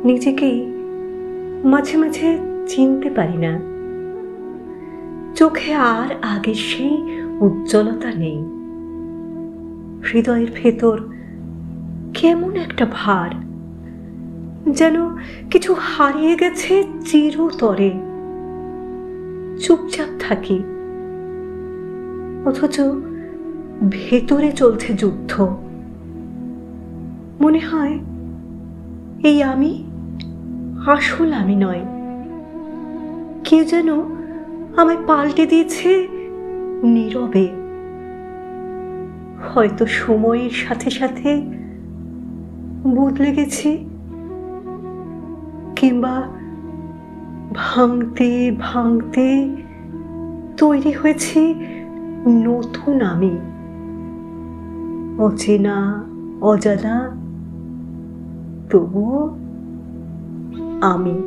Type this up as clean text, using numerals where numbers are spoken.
নিজেকেই মাঝে মাঝে চিনতে পারি না। চোখে আর আগের সেই উজ্জ্বলতা নেই। হৃদয়ের ভেতর কেমন একটা ভার, যেন কিছু হারিয়ে গেছে চিরতরে। চুপচাপ থাকি, অথচ ভেতরে চলছে যুদ্ধ। মনে হয় এই আমি আসল আমি নয়, কেউ যেন আমায় পাল্টে দিয়েছে নীরবে। হয়তো সময়ের সাথে সাথে বদলে গেছি, কিংবা ভাঙতে ভাঙতে তৈরি হয়েছি নতুন আমি, অচেনা অজানা, তবুও আমি।